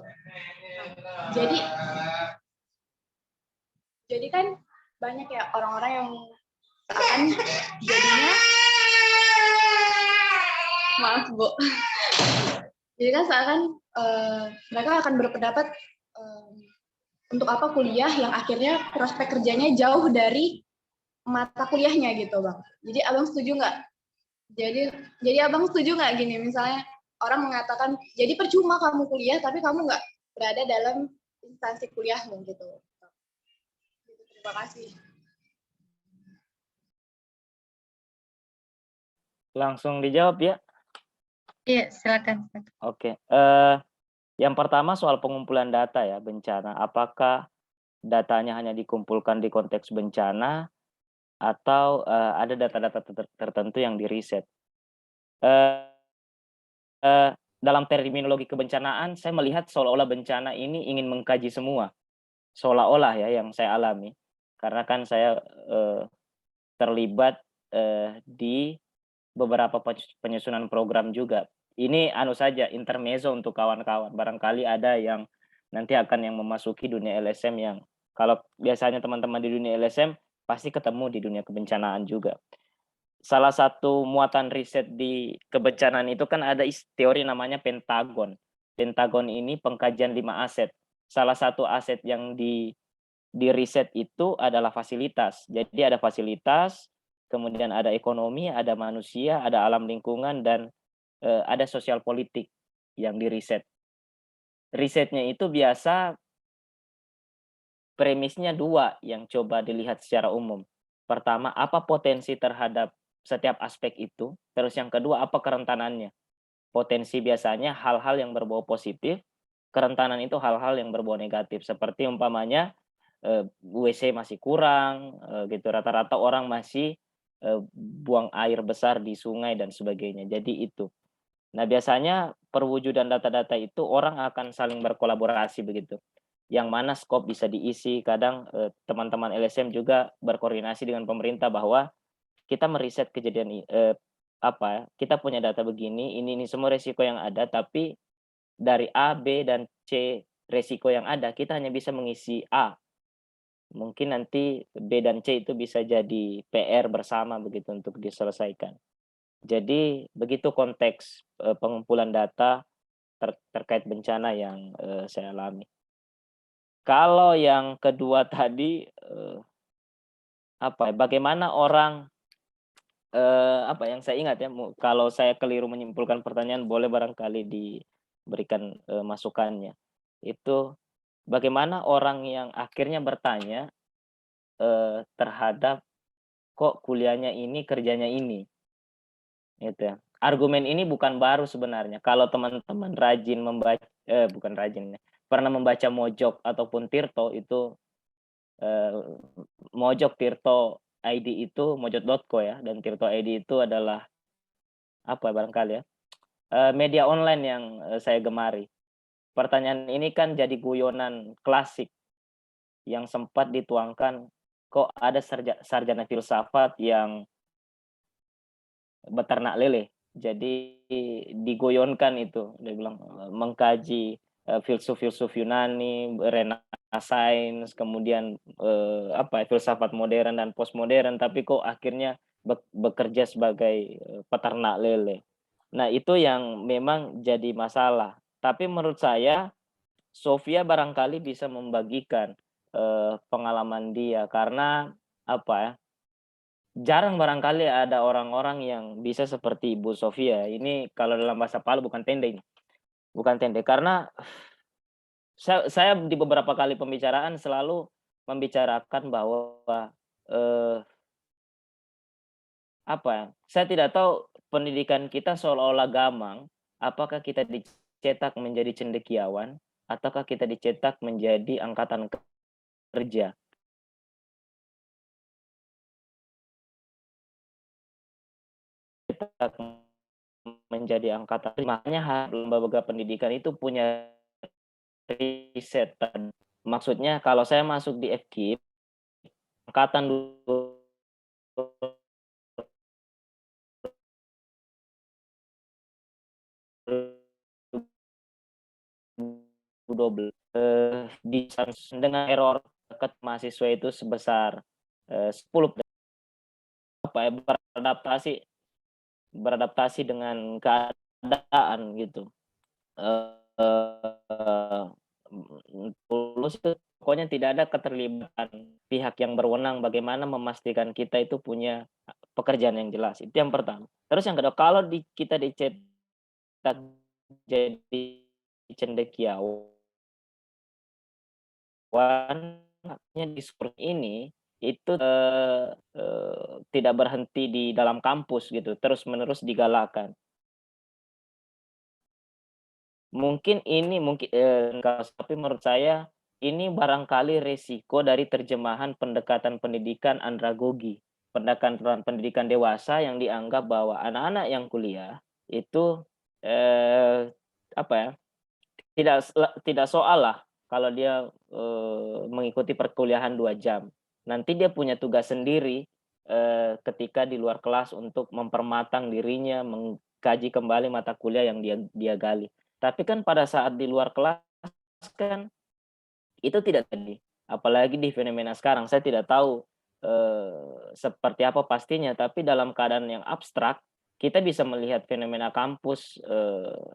Jadi kan banyak ya orang-orang yang akan jadinya, maaf Bu, jadi kan seakan mereka akan berpendapat untuk apa kuliah yang akhirnya prospek kerjanya jauh dari mata kuliahnya gitu Bang. Jadi Abang setuju nggak? Jadi Abang setuju nggak gini, misalnya orang mengatakan jadi percuma kamu kuliah tapi kamu nggak berada dalam instansi kuliahmu gitu. Terima kasih. langsung dijawab ya. Iya, silakan. Oke, yang pertama soal pengumpulan data ya, bencana. Apakah datanya hanya dikumpulkan di konteks bencana atau, ada data-data tertentu yang di-riset? Dalam terminologi kebencanaan, saya melihat seolah-olah bencana ini ingin mengkaji semua, seolah-olah ya yang saya alami. Karena kan saya, terlibat, di beberapa penyusunan program juga. Ini saja intermezzo untuk kawan-kawan, barangkali ada yang nanti akan yang memasuki dunia LSM yang kalau biasanya teman-teman di dunia LSM pasti ketemu di dunia kebencanaan juga. Salah satu muatan riset di kebencanaan itu kan ada teori namanya pentagon. Pentagon ini pengkajian 5 aset. Salah satu aset yang di riset itu adalah fasilitas. Jadi ada fasilitas, kemudian ada ekonomi, ada manusia, ada alam lingkungan, dan ada sosial politik yang diriset. Risetnya itu biasa premisnya 2 yang coba dilihat secara umum. Pertama, apa potensi terhadap setiap aspek itu, terus yang kedua apa kerentanannya. potensi biasanya hal-hal yang berbau positif, kerentanan itu hal-hal yang berbau negatif. Seperti umpamanya WC masih kurang, gitu. Rata-rata orang masih buang air besar di sungai dan sebagainya. Jadi itu. Nah, biasanya perwujudan data-data itu orang akan saling berkolaborasi begitu. Yang mana skop bisa diisi, kadang teman-teman LSM juga berkoordinasi dengan pemerintah bahwa kita meriset kejadian kita punya data begini, ini semua resiko yang ada, tapi dari A, B, dan C resiko yang ada, kita hanya bisa mengisi A. Mungkin nanti B dan C itu bisa jadi PR bersama begitu untuk diselesaikan. Jadi begitu konteks pengumpulan data terkait bencana yang saya alami. Kalau yang kedua tadi bagaimana orang yang saya ingat ya, kalau saya keliru menyimpulkan pertanyaan boleh barangkali diberikan masukannya. Itu bagaimana orang yang akhirnya bertanya terhadap kok kuliahnya ini, kerjanya ini, gitu ya. Argumen ini bukan baru sebenarnya. Kalau teman-teman rajin membaca, bukan rajin, pernah membaca Mojok ataupun Tirto itu, Mojok, Tirto ID itu mojok.co ya, dan Tirto ID itu adalah barangkali ya, media online yang saya gemari. Pertanyaan ini kan jadi guyonan klasik yang sempat dituangkan, kok ada sarjana filsafat yang beternak lele. Jadi digoyonkan itu, dia bilang mengkaji filsuf-filsuf Yunani, Renaissance, kemudian filsafat modern dan postmodern, tapi kok akhirnya bekerja sebagai peternak lele. Nah, itu yang memang jadi masalah. Tapi menurut saya Sofia barangkali bisa membagikan pengalaman dia karena jarang barangkali ada orang-orang yang bisa seperti Ibu Sofia. Ini kalau dalam bahasa Palu bukan tende ini. Bukan tende karena saya di beberapa kali pembicaraan selalu membicarakan bahwa saya tidak tahu pendidikan kita seolah-olah gamang, apakah kita dicetak menjadi cendekiawan ataukah kita dicetak menjadi angkatan kerja. Cetak menjadi angkatan, makanya lembaga pendidikan itu punya riset. Maksudnya kalau saya masuk di FKIP, angkatan 2012 dengan error dekat mahasiswa itu sebesar 10 beradaptasi dengan keadaan gitu. Lulus itu pokoknya tidak ada keterlibatan pihak yang berwenang bagaimana memastikan kita itu punya pekerjaan yang jelas. Itu yang pertama. Terus yang kedua, kalau kita dicetak jadi cendekiawan, diskurs ini itu tidak berhenti di dalam kampus gitu, terus-menerus digalakan. Tapi menurut saya ini barangkali resiko dari terjemahan pendekatan pendidikan andragogi, pendekatan pendidikan dewasa yang dianggap bahwa anak-anak yang kuliah itu tidak soal lah kalau dia mengikuti perkuliahan 2 jam. Nanti dia punya tugas sendiri ketika di luar kelas untuk mempermatang dirinya, mengkaji kembali mata kuliah yang dia gali. Tapi kan pada saat di luar kelas kan itu tidak terjadi. Apalagi di fenomena sekarang, saya tidak tahu seperti apa pastinya, tapi dalam keadaan yang abstrak, kita bisa melihat fenomena kampus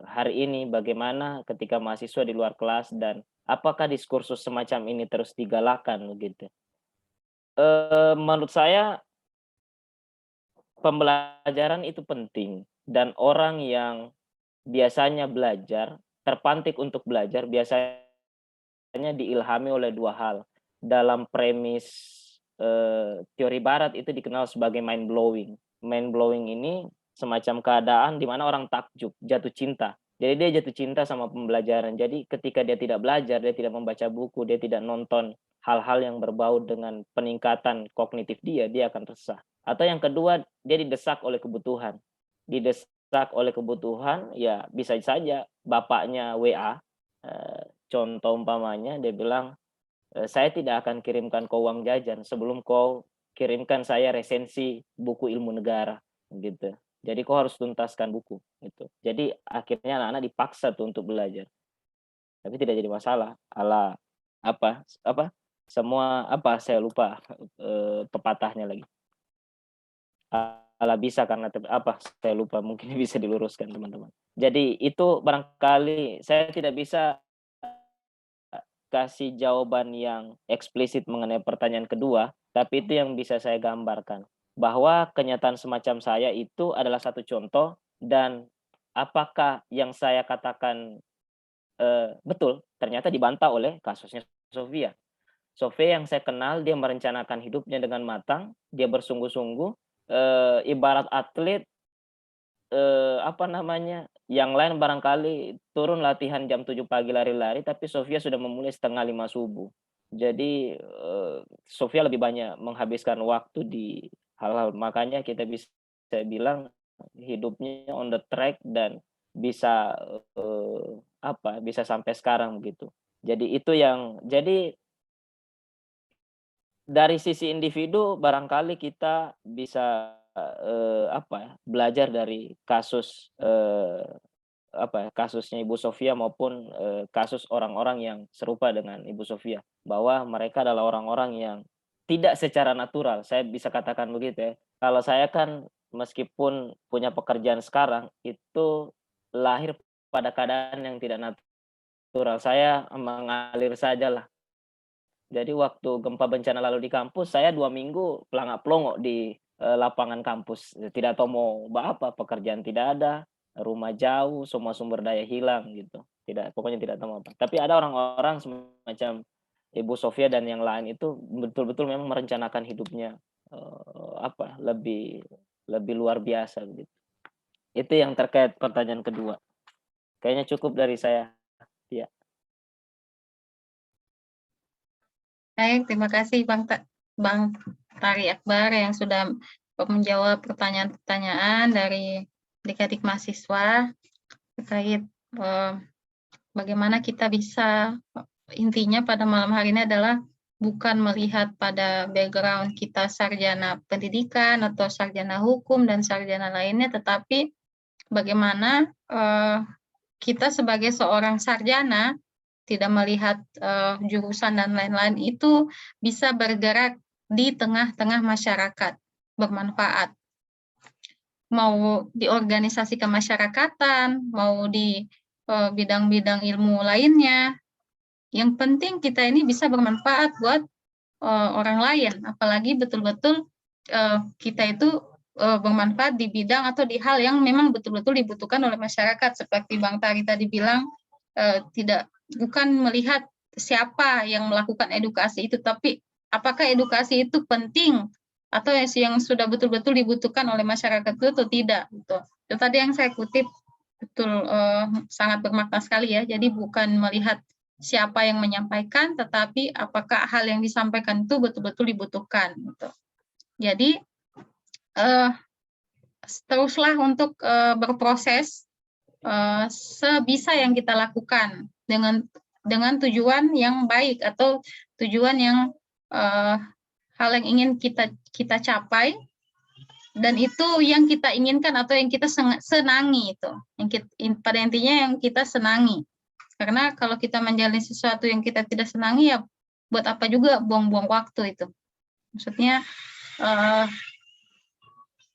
hari ini, bagaimana ketika mahasiswa di luar kelas dan apakah diskursus semacam ini terus digalakan begitu. Menurut saya pembelajaran itu penting dan orang yang biasanya belajar, terpantik untuk belajar biasanya diilhami oleh 2 hal. Dalam premis teori barat itu dikenal sebagai mind blowing. Mind blowing ini semacam keadaan di mana orang takjub, jatuh cinta. Jadi dia jatuh cinta sama pembelajaran. Jadi ketika dia tidak belajar, dia tidak membaca buku, dia tidak nonton hal-hal yang berbau dengan peningkatan kognitif dia akan resah. Atau yang kedua, dia didesak oleh kebutuhan. Didesak oleh kebutuhan, ya bisa saja bapaknya WA, contoh umpamanya, dia bilang, saya tidak akan kirimkan kau uang jajan sebelum kau kirimkan saya resensi buku ilmu negara, gitu. Jadi kau harus tuntaskan buku, gitu. Jadi akhirnya anak-anak dipaksa tuh untuk belajar. Tapi tidak jadi masalah. Ala apa semua saya lupa pepatahnya lagi. Ala bisa karena saya lupa, mungkin bisa diluruskan teman-teman. Jadi itu barangkali saya tidak bisa kasih jawaban yang eksplisit mengenai pertanyaan kedua, tapi itu yang bisa saya gambarkan. Bahwa kenyataan semacam saya itu adalah satu contoh, dan apakah yang saya katakan betul, ternyata dibantah oleh kasusnya Sofia. Sofia yang saya kenal, dia merencanakan hidupnya dengan matang, dia bersungguh-sungguh, ibarat atlet, yang lain barangkali turun latihan jam 7 pagi lari-lari, tapi Sofia sudah memulai 4:30 subuh. Jadi Sofia lebih banyak menghabiskan waktu di hal-hal, makanya kita bisa bilang hidupnya on the track dan bisa bisa sampai sekarang begitu. Jadi itu yang dari sisi individu barangkali kita bisa belajar dari kasus kasusnya Ibu Sofia maupun kasus orang-orang yang serupa dengan Ibu Sofia, bahwa mereka adalah orang-orang yang tidak secara natural, saya bisa katakan begitu ya. Kalau saya kan meskipun punya pekerjaan sekarang, itu lahir pada keadaan yang tidak natural. Saya mengalir sajalah. Jadi waktu gempa bencana lalu di kampus, saya 2 minggu pelangak-pelongok di lapangan kampus. Tidak tahu mau apa, pekerjaan tidak ada, rumah jauh, semua sumber daya hilang gitu. Pokoknya tidak tahu apa. Tapi ada orang-orang semacam Ibu Sofia dan yang lain itu betul-betul memang merencanakan hidupnya lebih luar biasa begitu. Itu yang terkait pertanyaan kedua. Kayaknya cukup dari saya. Ya. Baik, terima kasih Bang Tari Akbar yang sudah menjawab pertanyaan-pertanyaan dari adik-adik mahasiswa terkait bagaimana kita bisa, intinya pada malam hari ini adalah bukan melihat pada background kita sarjana pendidikan atau sarjana hukum dan sarjana lainnya, tetapi bagaimana kita sebagai seorang sarjana tidak melihat jurusan dan lain-lain itu bisa bergerak di tengah-tengah masyarakat, bermanfaat. Mau di organisasi kemasyarakatan, mau di bidang-bidang ilmu lainnya. Yang penting kita ini bisa bermanfaat buat orang lain, apalagi betul-betul kita itu bermanfaat di bidang atau di hal yang memang betul-betul dibutuhkan oleh masyarakat. Seperti Bang Tari tadi bilang, bukan melihat siapa yang melakukan edukasi itu, tapi apakah edukasi itu penting atau yang sudah betul-betul dibutuhkan oleh masyarakat itu atau tidak. Gitu. Itu tadi yang saya kutip, betul sangat bermakna sekali ya. Jadi bukan melihat siapa yang menyampaikan, tetapi apakah hal yang disampaikan itu betul-betul dibutuhkan. Gitu. Jadi teruslah untuk berproses sebisa yang kita lakukan dengan tujuan yang baik atau tujuan yang hal yang ingin kita capai, dan itu yang kita inginkan atau yang kita senangi itu, pada intinya yang kita senangi. Karena kalau kita menjalani sesuatu yang kita tidak senangi, ya buat apa juga buang-buang waktu itu. Maksudnya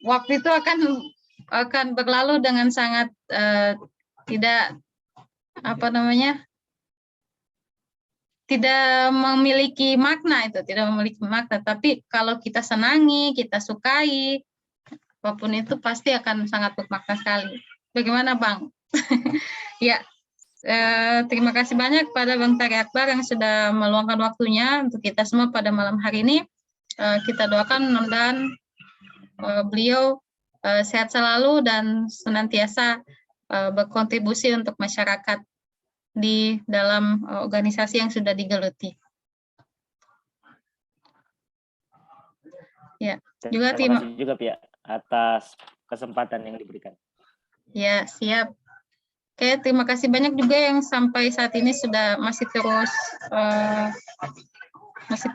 waktu itu akan berlalu dengan sangat tidak memiliki makna itu, tidak memiliki makna. Tapi kalau kita senangi, kita sukai, apapun itu pasti akan sangat bermakna sekali. Bagaimana Bang? Ya, terima kasih banyak pada Bang Tari Akbar yang sudah meluangkan waktunya untuk kita semua pada malam hari ini. Kita doakan mudah-mudahan beliau sehat selalu dan senantiasa berkontribusi untuk masyarakat di dalam organisasi yang sudah digeluti. Ya, juga Terima kasih juga Pia atas kesempatan yang diberikan. Ya, siap. Oke, terima kasih banyak juga yang sampai saat ini sudah masih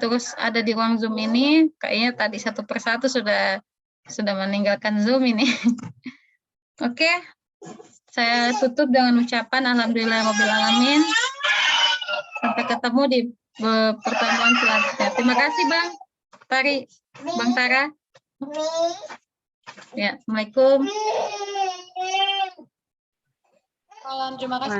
terus ada di ruang Zoom ini. Kayaknya tadi satu persatu sudah meninggalkan Zoom ini. Oke, saya tutup dengan ucapan alhamdulillahirobbilalamin. Sampai ketemu di pertemuan selanjutnya. Terima kasih Bang Tari, Bang Tara. Ya, Assalamualaikum. Salam, terima kasih.